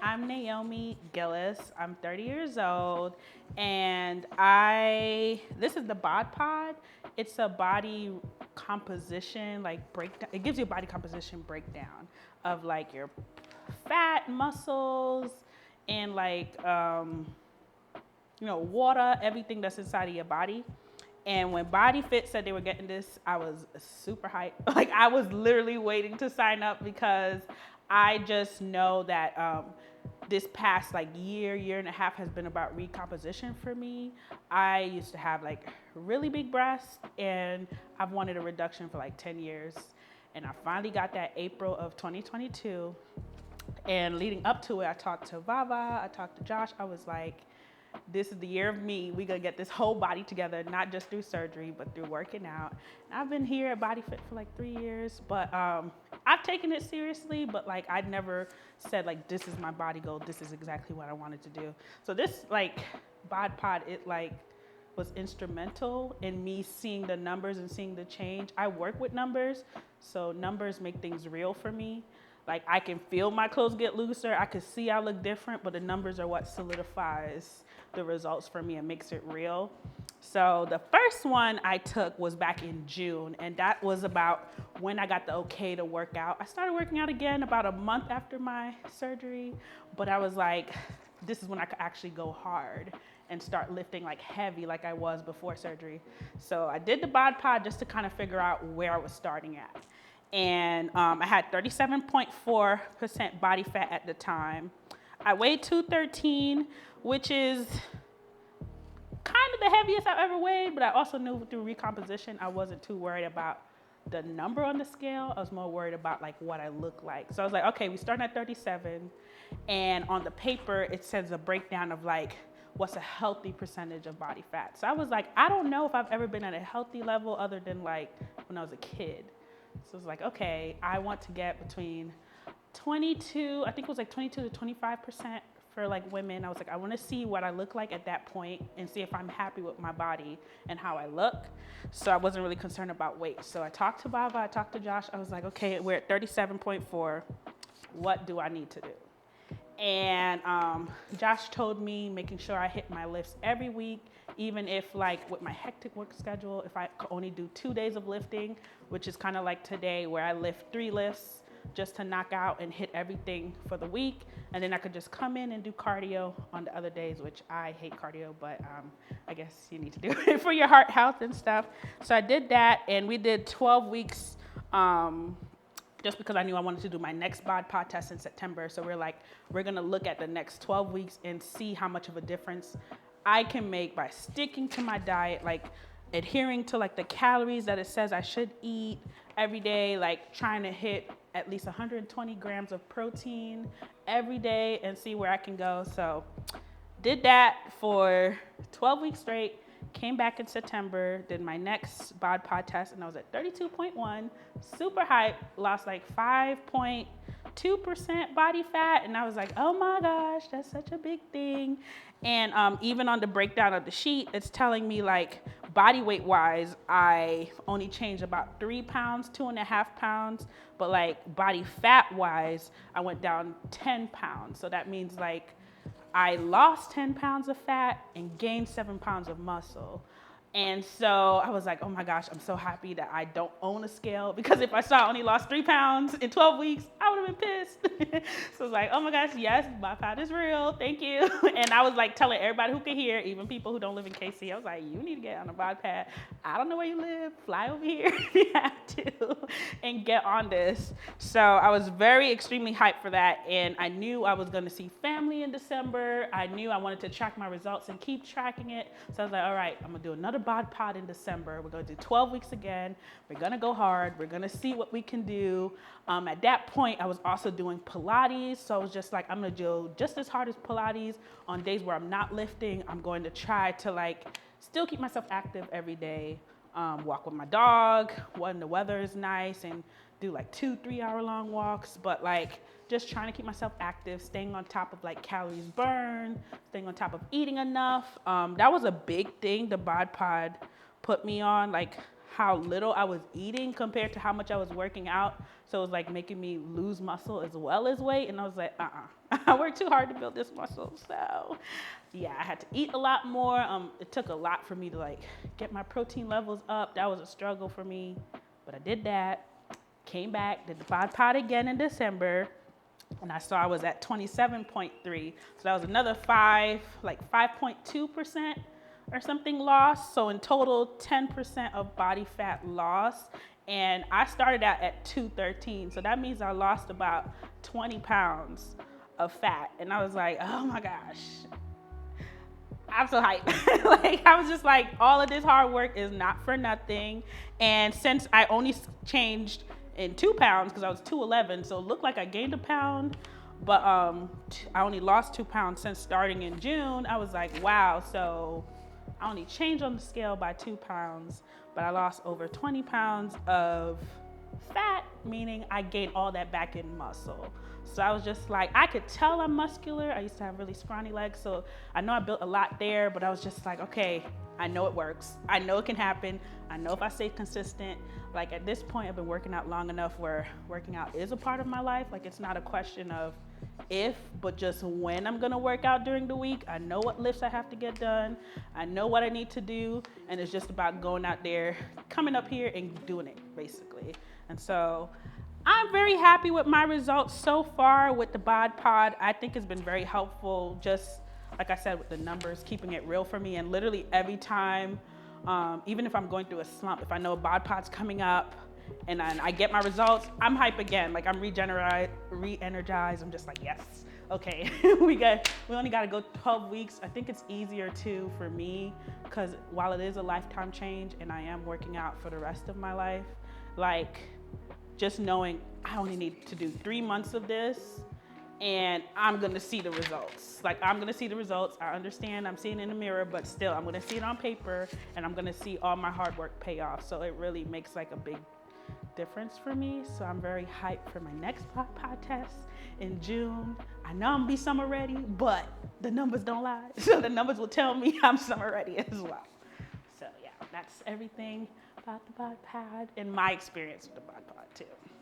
I'm Naomi Gilus. I'm 30 years old, and this is the BodPod. It's a body composition breakdown. It gives you a body composition breakdown of like your fat, muscles, and water, everything that's inside of your body. And when Bodyfit said they were getting this, I was super hyped. Like I was literally waiting to sign up because I just know that this past year and a half has been about recomposition for me. I used to have really big breasts, and I've wanted a reduction for 10 years. And I finally got that April of 2022. And leading up to it, I talked to Vava, I talked to Josh. I was like, this is the year of me. We gonna get this whole body together, not just through surgery, but through working out. And I've been here at Bodyfit for 3 years, but I've taken it seriously, but I never said this is my body goal. This is exactly what I wanted to do. So this BodPod, it was instrumental in me seeing the numbers and seeing the change. I work with numbers, so numbers make things real for me. I can feel my clothes get looser. I can see I look different, but the numbers are what solidifies the results for me and makes it real. So the first one I took was back in June, and that was about when I got the okay to work out. I started working out again about a month after my surgery, but I was like, this is when I could actually go hard and start lifting heavy like I was before surgery. So I did the BodPod just to kind of figure out where I was starting at. And I had 37.4% body fat at the time. I weighed 213, which is kind of the heaviest I've ever weighed, but I also knew through recomposition, I wasn't too worried about the number on the scale. I was more worried about what I look like. So I was like, okay, we starting at 37. And on the paper, it says a breakdown of what's a healthy percentage of body fat. So I was like, I don't know if I've ever been at a healthy level other than when I was a kid. So it's okay, I want to get between 22, I think it was 22 to 25% for women. I was I want to see what I look like at that point and see if I'm happy with my body and how I look. So I wasn't really concerned about weight. So I talked to Baba, I talked to Josh. I was like, okay, we're at 37.4. What do I need to do? And Josh told me making sure I hit my lifts every week, even if with my hectic work schedule, if I could only do 2 days of lifting, which is kind of like today where I lift 3 lifts just to knock out and hit everything for the week. And then I could just come in and do cardio on the other days, which I hate cardio, but I guess you need to do it for your heart health and stuff. So I did that, and we did 12 weeks just because I knew I wanted to do my next BodPod test in September. So we're gonna look at the next 12 weeks and see how much of a difference I can make by sticking to my diet, adhering to the calories that it says I should eat every day, trying to hit at least 120 grams of protein every day and see where I can go. So did that for 12 weeks straight, came back in September, did my next BodPod test, and I was at 32.1, super hype, lost 5.2% body fat, and I was like, oh my gosh, that's such a big thing. And even on the breakdown of the sheet, it's telling me body weight wise, I only changed about 3 pounds, 2.5 pounds, but body fat wise, I went down 10 pounds. So that means I lost 10 pounds of fat and gained 7 pounds of muscle. And so I was like, oh my gosh, I'm so happy that I don't own a scale, because if I saw I only lost 3 pounds in 12 weeks, I would have been pissed. So I was like, oh my gosh, yes, my fat is real, thank you. And I was telling everybody who could hear, even people who don't live in KC, I was like, you need to get on a BodPod. I don't know where you live, fly over here if you have to, and get on this. So I was extremely hyped for that, and I knew I was gonna see family in December. I knew I wanted to track my results and keep tracking it. So I was like, all right, I'm gonna do another BodPod in December. We're going to do 12 weeks again. We're going to go hard. We're going to see what we can do. At that point, I was also doing Pilates. So I was just I'm going to do just as hard as Pilates on days where I'm not lifting. I'm going to try to still keep myself active every day. Walk with my dog when the weather is nice, and do 2-3 hour long walks, but just trying to keep myself active, staying on top of calories burned, staying on top of eating enough. That was a big thing the BodPod put me on, how little I was eating compared to how much I was working out. So it was making me lose muscle as well as weight. And I was like, I worked too hard to build this muscle. So yeah, I had to eat a lot more. It took a lot for me to like get my protein levels up. That was a struggle for me, but I did that. Came back, did the BodPod again in December, and I saw I was at 27.3. So that was another 5.2% or something lost. So in total, 10% of body fat loss. And I started out at 213. So that means I lost about 20 pounds of fat. And I was like, oh my gosh, I'm so hyped. Like, I was just like, all of this hard work is not for nothing. And since I only changed in 2 pounds, because I was 211, so it looked like I gained a pound, but I only lost 2 pounds since starting in June. I was like, wow, so I only changed on the scale by 2 pounds, but I lost over 20 pounds of fat, meaning I gained all that back in muscle. So I was just like, I could tell I'm muscular. I used to have really scrawny legs, so I know I built a lot there, but I was just like, okay, I know it works. I know it can happen. I know if I stay consistent. Like at this point, I've been working out long enough where working out is a part of my life. Like it's not a question of if, but just when I'm gonna work out during the week. I know what lifts I have to get done. I know what I need to do. And it's just about going out there, coming up here and doing it basically. And so I'm very happy with my results so far with the BodPod. I think it's been very helpful, just like I said, with the numbers, keeping it real for me. And literally every time, even if I'm going through a slump, if I know a BodPod's coming up and I get my results, I'm hype again. Like I'm re-energized. I'm just like, yes, okay, we only got to go 12 weeks. I think it's easier too for me because while it is a lifetime change and I am working out for the rest of my life, like just knowing I only need to do 3 months of this and I'm gonna see the results. Like I'm gonna see the results. I understand I'm seeing it in the mirror, but still I'm gonna see it on paper and I'm gonna see all my hard work pay off. So it really makes like a big difference for me. So I'm very hyped for my next BodPod test in June. I know I'm gonna be summer ready, but the numbers don't lie. So the numbers will tell me I'm summer ready as well. So yeah, that's everything about the BodPod and my experience with the BodPod too.